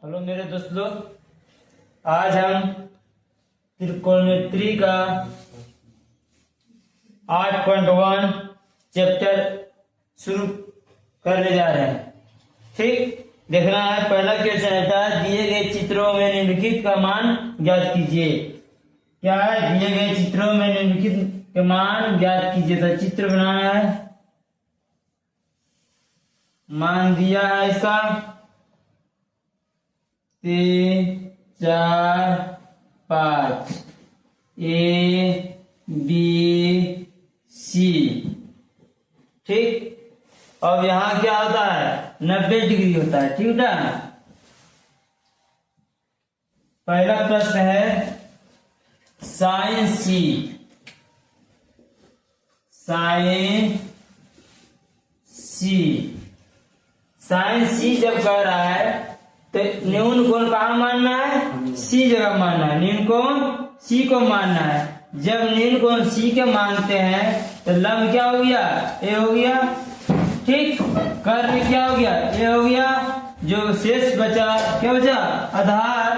Hello मेरे दोस्त लोग, आज हम त्रिकोणमिति का 8.1 चैप्टर शुरू करने जा रहे हैं। ठीक, देखना है पहला क्वेश्चन रहता है दिए गए चित्रों में निम्नलिखित का मान ज्ञात कीजिए। क्या है? दिए गए चित्रों में निम्नलिखित के मान ज्ञात कीजिए। तो चित्र बनाना है, मान दिया है इसका 3, 4, 5 A B C। ठीक, अब यहाँ क्या होता है? 90 डिग्री होता है। ठीक है, पहला प्रश्न है साइन सी। साइन सी, साइन सी जब कह रहा है तो न्यून कोण कहाँ मानना है? सी जगह मानना है। न्यून कोण सी को मानना है। जब न्यून कोण सी के मानते हैं तो लंब क्या हो गया? ए हो गया। ठीक, कर्ण क्या हो गया? ए हो गया। जो शेष बचा क्या बचा? आधार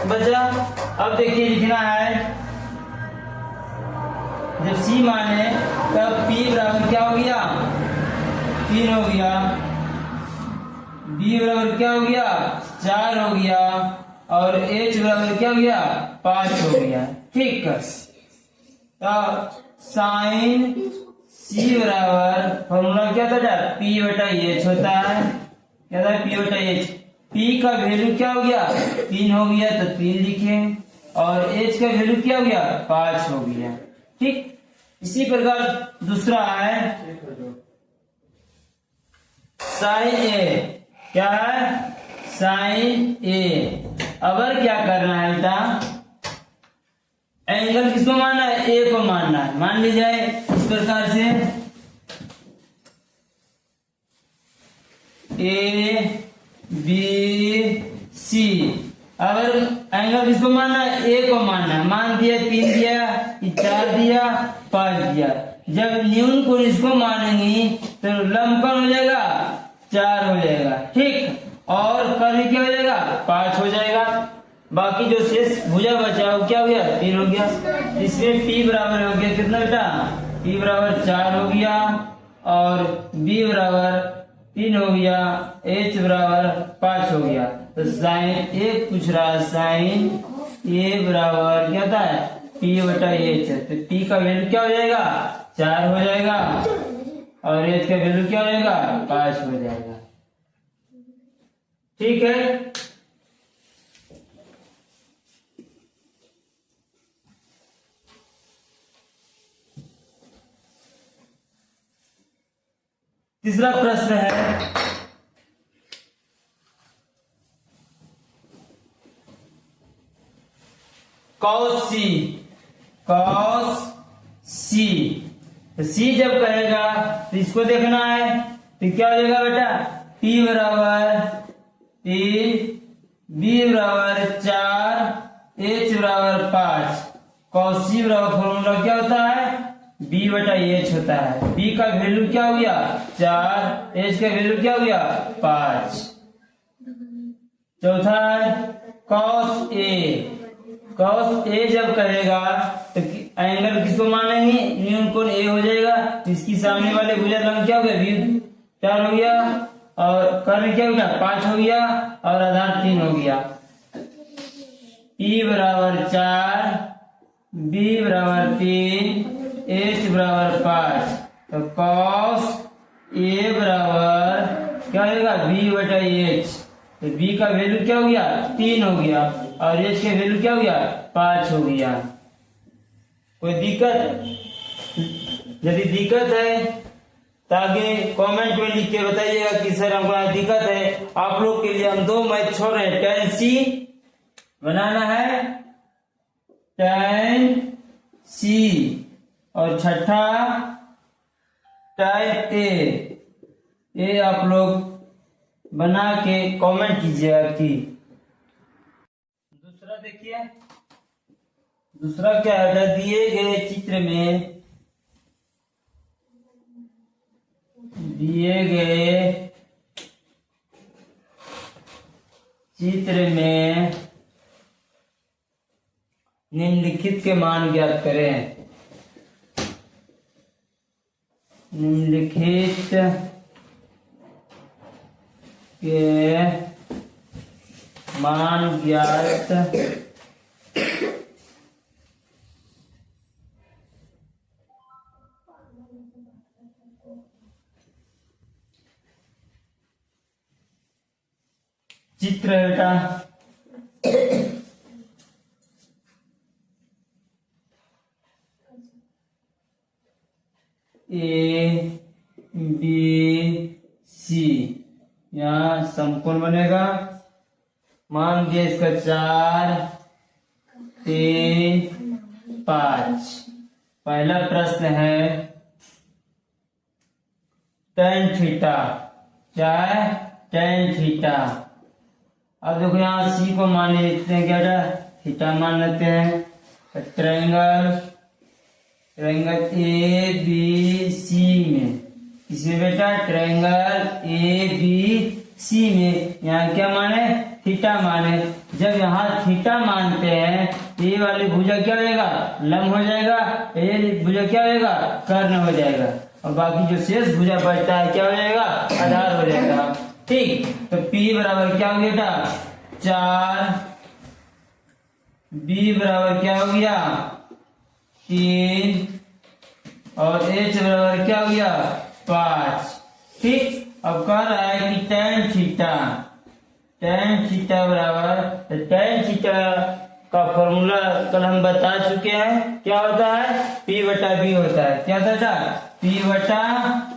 बचा। अब देखिए लिखना है, जब सी माने तब पी बराबर क्या हो गया? 3 हो गया। बी बराबर क्या हो गया? 4 हो गया। और एच बराबर क्या हो गया? 5 हो गया। ठीक, तो साइन सी बराबर फॉर्मूला क्या था? पी बटा एच होता है। क्या था? पी बटा एच। पी का वैल्यू क्या हो गया? 3 हो गया तो 3 लिखे, और एच का वैल्यू क्या हो गया? 5 हो गया। ठीक, इसी प्रकार दूसरा है साइन ए। क्या है? साइन ए। अगर क्या करना है बेटा, एंगल किसको मानना है? ए को मानना है। मान ली जाए इस प्रकार से ए बी सी। अगर एंगल किसको मानना है? ए को मानना है। मान दिया, 3 दिया, 4 दिया, 5 दिया। जब न्यून कोण इसको मानेंगी तो लंब कौन हो जाएगा? 4 हो जाएगा। ठीक, और कर्ण क्या हो जाएगा? 5 हो जाएगा। बाकी जो शेष भुजा बचा वो क्या हो गया? 3 हो गया। इसमें P बराबर हो गया कितना बेटा? P बराबर 4 हो गया, और B बराबर 3 हो गया, H बराबर 5 हो गया। तो साइन ए पूछ रहा, साइन ए बराबर क्या था? P बटा H। तो P का वैल्यू क्या हो जाएगा? 4 हो जाएगा, और H का वैल्यू क्या हो जाएगा? 5 हो जाएगा। ठीक है, तीसरा प्रश्न है कॉस सी। कॉस सी, तो सी जब कहेगा तो इसको देखना है। तो क्या हो जाएगा बेटा? P बराबर 3, B बराबर 4, H बराबर 5। कॉस सी बराबर फॉर्मूला क्या होता है? B बटा H होता है। B का वैल्यू क्या हो गया? 4, H का वैल्यू क्या हो गया? 5। चौथा है कॉस ए। कॉस ए जब कहेगा तो एंगल किसको मानेंगे? न्यून कोण ए हो जाएगा। इसकी सामने वाले भुजा लंब क्या हो गया? भी 4 हो गया, और कर्ण क्या हो गया? 5 हो गया, और आधार 3 हो गया। P बराबर 4, B बराबर 3, H बराबर 5। तो कॉस ए बराबर क्या होगा? B बटा H। तो B का वैल्यू क्या हो गया? 3 हो गया, और H का वैल्यू क्या हो गया? 5 हो गया। कोई दिक्कत? यदि दिक्कत है तो आगे कमेंट में लिख के बताइएगा कि सर हमको दिक्कत है। आप लोग के लिए हम 2 मैथ छोड़ रहे हैं। tan C बनाना है, tan C, और छठा tan A। ये आप लोग बना के कमेंट कीजिएगा कि। दूसरा देखिए, दूसरा क्या है? दिए गए चित्र में दिए गए चित्र में निम्नलिखित के मान ज्ञात करें। निम्नलिखित के मान ज्ञात चित्र है बेटा ए बी सी, यहाँ समकोण बनेगा। मान दिया इसका 4 3 5। पहला प्रश्न है tan थीटा, क्या है tan थीटा। अब देखो यहाँ सी को मान लेते हैं, क्या थीटा मान लेते हैं। ट्रायंगल ए बी सी में, इसमें बेटा ट्रायंगल ए बी सी में यहाँ क्या माने थीटा माने। जब यहाँ थीटा मानते हैं ये वाली भुजा क्या होगा लंब हो जाएगा, ये भुजा क्या होगा कर्ण हो जाएगा, और बाकी जो शेष भुजा बचता है क्या हो जाएगा आधार हो जाएगा। ठीक, तो P बराबर क्या हो गया 4, B बराबर क्या हो गया 3 और H बराबर क्या हो गया 5। ठीक, अब कह रहा है कि tan थीटा बराबर, tan थीटा का फॉर्मूला कल हम बता चुके हैं। क्या होता है P बटा B होता है। क्या होता है P बटा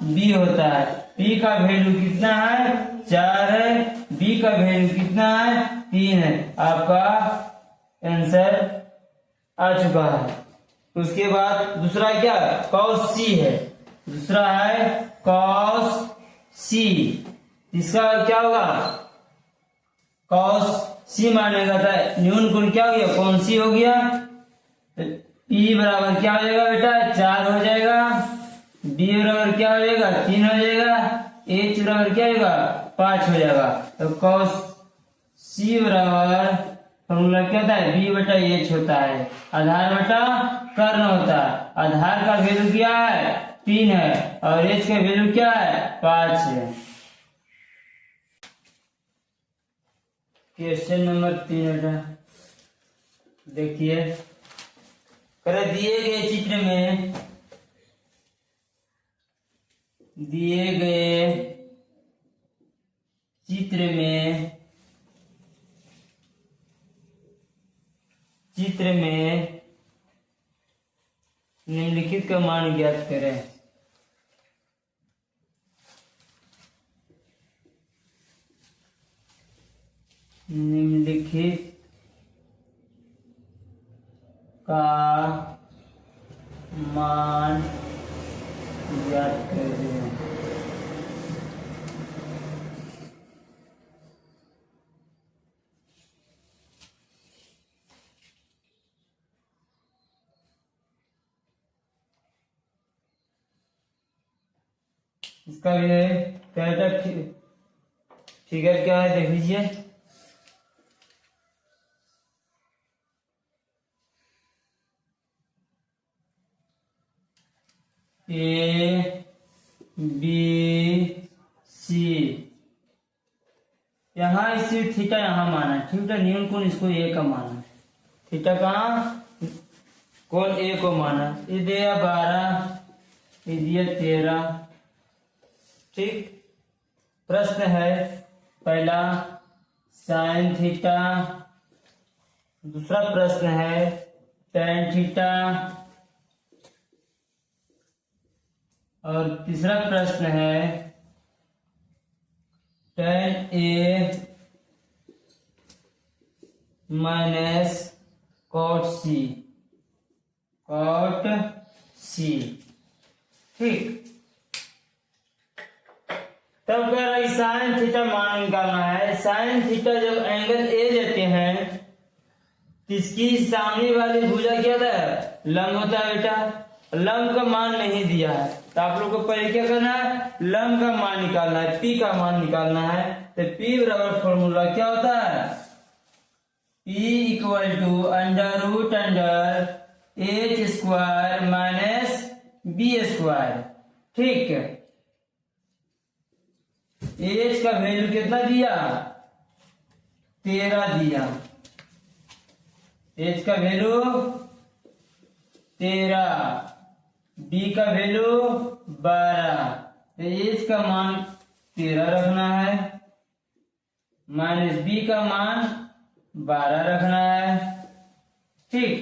B होता है। P का वैल्यू कितना है 4 है, B का वैल्यू कितना है 3 है। आपका आंसर आ चुका है। उसके बाद दूसरा क्या cos C है, दूसरा है cos C। इसका क्या होगा cos C मानेगा था, न्यून कोण क्या हो गया कौन सी हो गया। P बराबर क्या हो जाएगा बेटा 4 हो जाएगा, B बराबर क्या हो जाएगा 3 हो जाएगा, H बराबर क्या होगा 5 हो जाएगा। तो cos C बराबर फॉर्मूला क्या होता है B बटा H होता है, आधार बटा कर्ण होता है। आधार का वैल्यू क्या है 3 है और H का वैल्यू क्या है 5 है। क्वेश्चन नंबर 3 बेटा देखिए, कर दिए गए चित्र में निम्नलिखित का मान ज्ञात करें। निम्नलिखित का मान ज्ञात करें। इसका भी है क्या फिगर क्या है देख लीजिए। ए बी सी, यहाँ इसी थीटा यहाँ माना, थीटा न्यून कोण इसको ए का माना, थीटा कहाँ कोण ए को माना। ये दिया 12, ये दिया 13। ठीक, प्रश्न है पहला साइन थीटा, दूसरा प्रश्न है tan थीटा और तीसरा प्रश्न है tan A minus cot C। ठीक, तब कह रहा है साइन थीटा मान निकालना है। साइन थीटा जब एंगल ए देते हैं तो इसकी सामने वाली भुजा क्या था लंब होता है बेटा। लंब का मान नहीं दिया है तो आप लोग को पहले क्या करना है लंब का मान निकालना है, P का मान निकालना है। तो P बराबर फॉर्मूला क्या होता है, P equal to under root under h square minus b square. ठीक है, एच का वैल्यू कितना दिया, 13 दिया, एच का वैल्यू 13, बी का वैल्यू 12, तो एच का मान 13 रखना है माइनस बी का मान 12 रखना है। ठीक,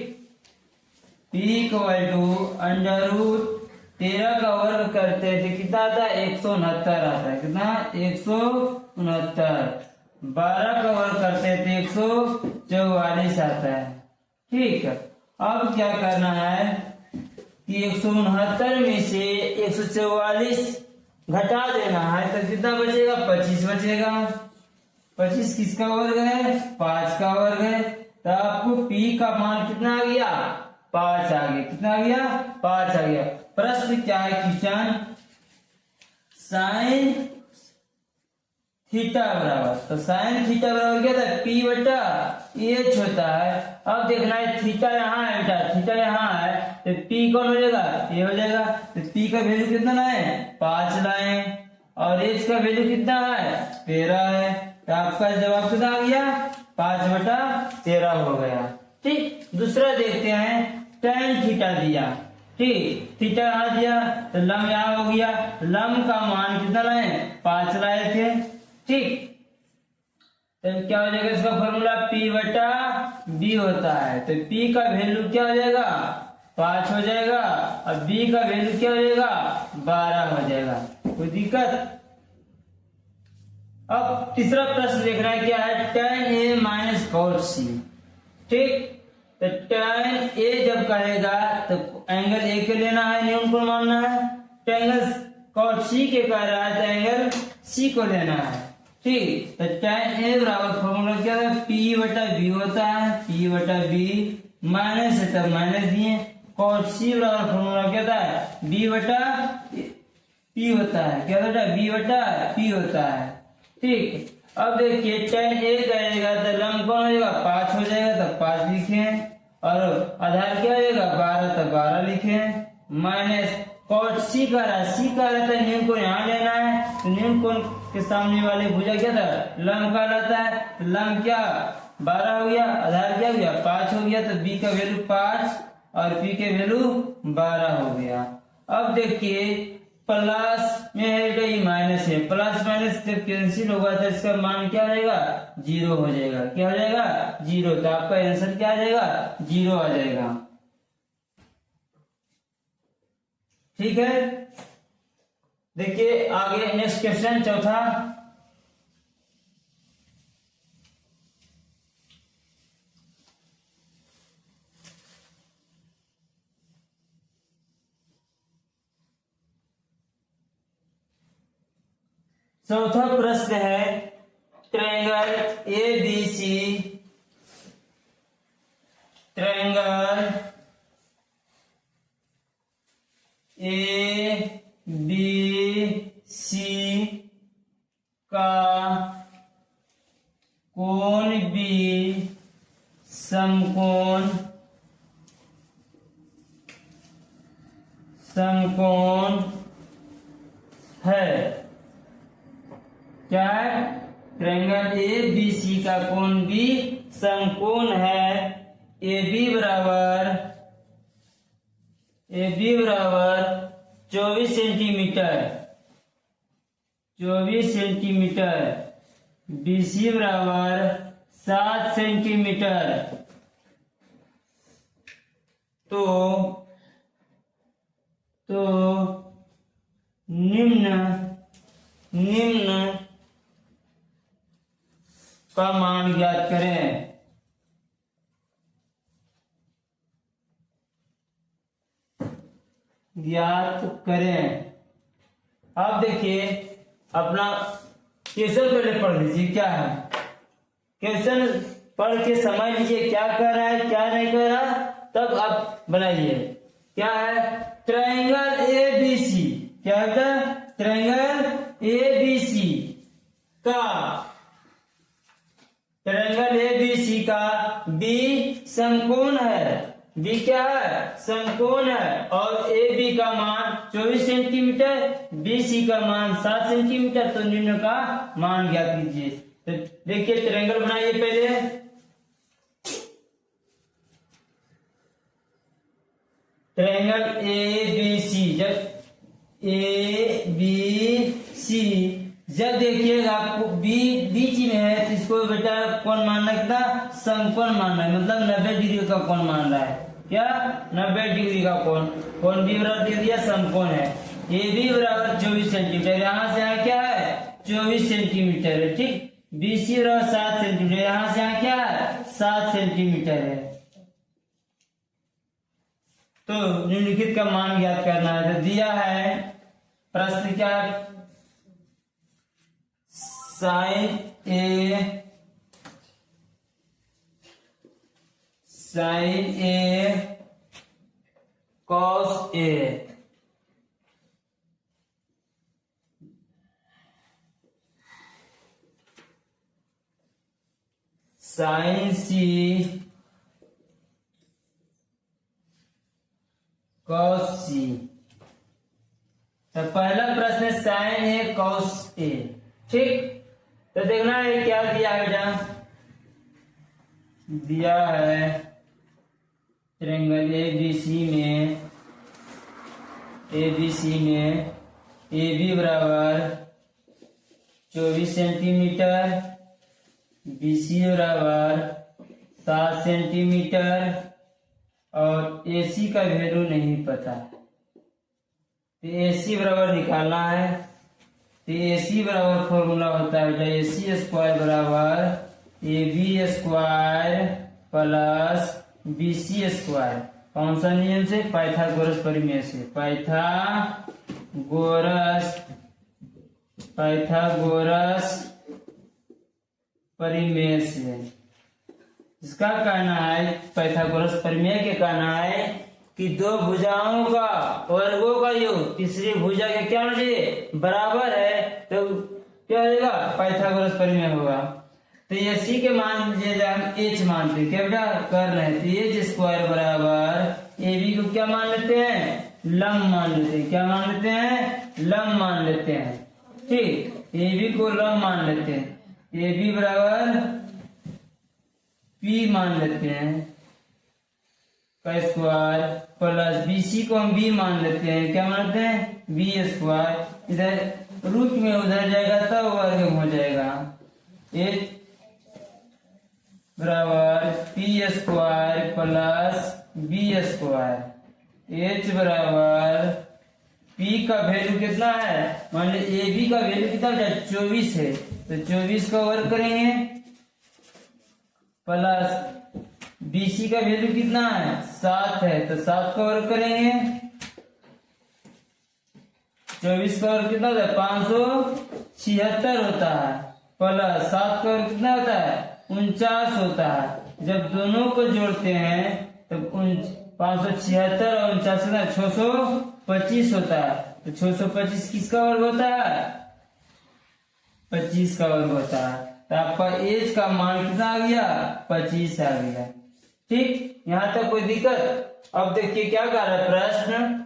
P equal to under root 13 का वर्ग करते थे कितना आता है, 169 आता है, कितना 169, 12 का वर्ग करते थे 144 आता है। ठीक है, अब क्या करना है कि 169 में से 144 घटा देना है, तो कितना बचेगा, 25 बचेगा। 25 किसका वर्ग है, 5 का वर्ग है, तो आपको P का मान कितना आ गया, 5 आ गया, कितना आ गया, 5 आ गया। प्रश्न क्या है, क्वेश्चन साइन थीटा बराबर, तो साइन थीटा बराबर क्या था, P बटा एच होता है। अब देखना है थीटा यहाँ है बेटा, थीटा यहाँ है, तो P कौन हो जाएगा, ये हो जाएगा, तो P का वैल्यू कितना लाए, 5 लाए, और एच का वैल्यू कितना है, 13 है, तो आपका जवाब कितना आ गया, 5 बटा 13 हो गया। ठीक, दूसरा देखते हैं, tan थीटा दिया, ठीक, थीटा यहाँ दिया, तो लम यहाँ हो गया, लम का मान कितना लाए, 5 लाए थे। ठीक, तो क्या हो जाएगा, इसका फॉर्मूला P बटा B होता है, तो P का वैल्यू क्या हो जाएगा, 5 हो जाएगा, और B का वैल्यू क्या हो जाएगा, 12 हो जाएगा। कोई दिक्कत। अब तीसरा प्रश्न देखना है, क्या है, tan A minus cot C। ठीक, तो tan A जब कहेगा तो एंगल A के लेना है, न्यून को मानना है, एंगल cot C के कह रहा है तो एंगल C को लेना है। ठीक, तो tan A बराबर फॉर्मूला क्या है, P बटा B होता है, P बटा B माइनस है तब माइनस दिए, cot C बराबर फॉर्मूला क्या होता है, B बटा P होता है, क्या होता है, B बटा P होता है। ठीक, अब देखिए tan A कहेगा तो लंब कौन हो जाएगा, 5 हो जाएगा, तो 5 लिखे, और आधार क्या हो जाएगा, 12, तो 12 लिखे, माइनस cot C का राशि का रहता है, न्यून को यहाँ लेना है, तो न्यून कोण के सामने वाले भुजा क्या था, लंब का रहता है, तो लंब क्या 12 हो गया, आधार क्या हो गया, 5 हो गया, तो B का वैल्यू 5 और P के वैल्यू 12 हो गया। अब देखिए प्लस में है, माइनस है, प्लस माइनस जब कैंसिल होगा तो इसका मान क्या हो जाएगा, 0 हो जाएगा, क्या हो जाएगा, 0, तो आपका आंसर क्या आ जाएगा, 0 आ जाएगा। ठीक है, देखिए आगे नेक्स्ट क्वेश्चन चौथा, चौथा प्रश्न है, ट्रायंगल ABC, ट्रायंगल ABC का कोण B समकोण है। क्या है, ट्रायंगल ABC का कोण B समकोण है, AB बराबर 24 सेंटीमीटर, 24 सेंटीमीटर, BC बराबर 7 सेंटीमीटर, तो निम्न का मान ज्ञात करें। अब देखिए अपना क्वेश्चन पहले पढ़ लीजिए, क्या है क्वेश्चन पढ़ के समझ लीजिए क्या कर रहा है क्या नहीं कर रहा, तब आप बनाइए। क्या है, ट्रायंगल ABC, क्या होता है, ट्रायंगल ABC का ट्रायंगल एबीसी का बी समकोण है, बी क्या है, समकोण है, और ए बी का मान 24 सेंटीमीटर, बी सी का मान 7 सेंटीमीटर, तो निम्न का मान ज्ञात कीजिए। तो देखिए ट्रायंगल बनाइए पहले, ट्रायंगल ए बी सी, जब ए बी सी जब देखिएगा आपको बी बीच में है तो इसको बेटा कौन मानना है, कितना समकोण मानना है, मतलब 90 डिग्री का कोण मान रहा है, क्या 90 डिग्री का कोण, कोण बी बराबर दे दिया समकोण है, ए बी बराबर 24 सेंटीमीटर, यहाँ से यहाँ क्या है 24 सेंटीमीटर है, ठीक, बी सी बराबर 7 सेंटीमीटर, यहाँ से यहाँ क्या है 7 सेंटीमीटर है। तो निम्नलिखित का मान ज्ञात करना है, तो दिया है प्रश्न क्या, sign A cos A, sign C cos सी। तो पहला प्रश्न है साइन ए कॉस ए, ठीक, तो देखना है क्या दिया है बेटा, दिया है ट्रायंगल एबीसी में ए बी बराबर 24 सेंटीमीटर, बी सी बराबर 7 सेंटीमीटर, और ए सी का वैल्यू नहीं पता, तो ए सी बराबर निकालना है। तो ए सी बराबर फॉर्मूला होता है बेटा, ए सी स्क्वायर बराबर A B square plus B C square, कौन सा नियम से, पाइथागोरस परिमेय से, पाइथागोरस परिमेय से। इसका कहना है, पाइथागोरस परिमेय के कहना है कि दो भुजाओं का वर्गों का योग तीसरी भुजा के क्या होना चाहिए, बराबर है, तो क्या हो जाएगा, पाइथागोरस परिमेय होगा। तो ये सी के मान हम एच मानते हैं, क्या बेटा कर रहे हैं, तो एच स्क्वायर बराबर ए बी को क्या मान लेते हैं, लंब मान लेते हैं, क्या मान लेते हैं, लंब मान लेते हैं, ठीक, ए बी को लंब मान लेते हैं, ए बी बराबर पी मान लेते हैं का स्क्वायर, प्लस बी सी को हम बी मान लेते हैं, क्या मानते हैं, बी स्क्वायर, इधर रूट में उधर जाएगा तब वर्ग हो जाएगा, एच बराबर p square plus b square, h बराबर पी का वैल्यू कितना है, मान लीजिए ए बी का वैल्यू कितना है 24 है, तो 24 का वर्ग करेंगे, प्लस बीसी का वैल्यू कितना है 7 है, तो 7 का वर्ग करेंगे, 24 का वर्ग कितना होता है 576 होता है, प्लस 7 का वर्ग कितना होता है 49 होता है। जब दोनों को जोड़ते हैं तब 576 और 49 625 होता है, तो 625 किसका वर्ग होता है, 25 का वर्ग होता है। तो आपका एज का मान कितना आ गया, 25 आ गया, ठीक, यहां तक कोई दिक्कत। अब देखिए क्या कह रहा है प्रश्न,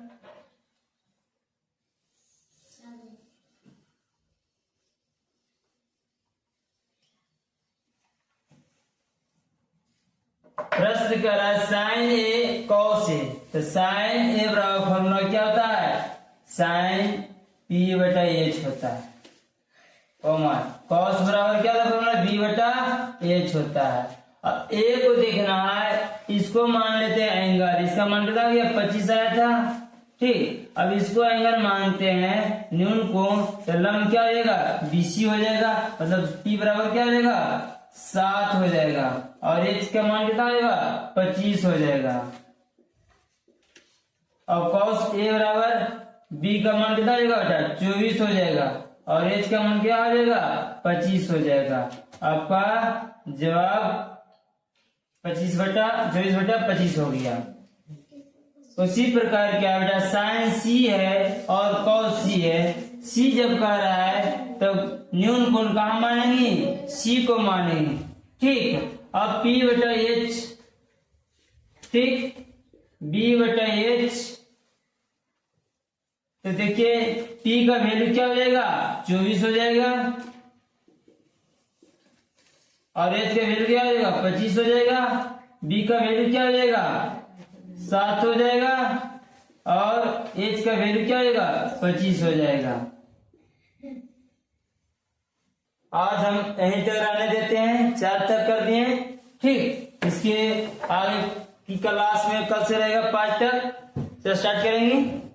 प्रश्न कर रहा है साइन ए कॉस ए, तो साइन ए बराबर फॉर्मूला क्या होता है, साइन पी बटा एच होता है, कॉस बराबर क्या होता है फॉर्मूला, बी बटा एच होता है। अब ए को देखना है, इसको मान लेते हैं एंगल, इसका मान कितना हो गया 25 आया था, ठीक, अब इसको एंगल मानते हैं न्यून कोण, तो लंब क्या हो जाएगा बीसी हो जाएगा, मतलब पी बराबर क्या हो जाएगा 7 हो जाएगा, और एच का मान कितना हो जाएगा 25 हो जाएगा। और कॉस ए बराबर बी का मान कितना हो जाएगा बेटा 24 हो जाएगा, और एच का मान क्या हो जाएगा 25 हो जाएगा। आपका जवाब 24/25 हो गया। उसी प्रकार क्या बेटा साइन सी है और कॉस सी है, सी जब कह रहा है तो न्यून कोण कहाँ मानेंगे, सी को मानेंगे। ठीक, अब P बटा H, ठीक, B बटा H, तो देखिए P का वैल्यू क्या हो जाएगा, 24 हो जाएगा, और H का वैल्यू क्या हो जाएगा, 25 हो जाएगा, B का वैल्यू क्या हो जाएगा, 7 हो जाएगा, और H का वैल्यू क्या हो जाएगा, 25 हो जाएगा। आज हम यहीं तक रहने देते हैं, 4 तक कर दिए। ठीक, इसके आगे की क्लास में कल से रहेगा 5 तक, तो स्टार्ट करेंगे।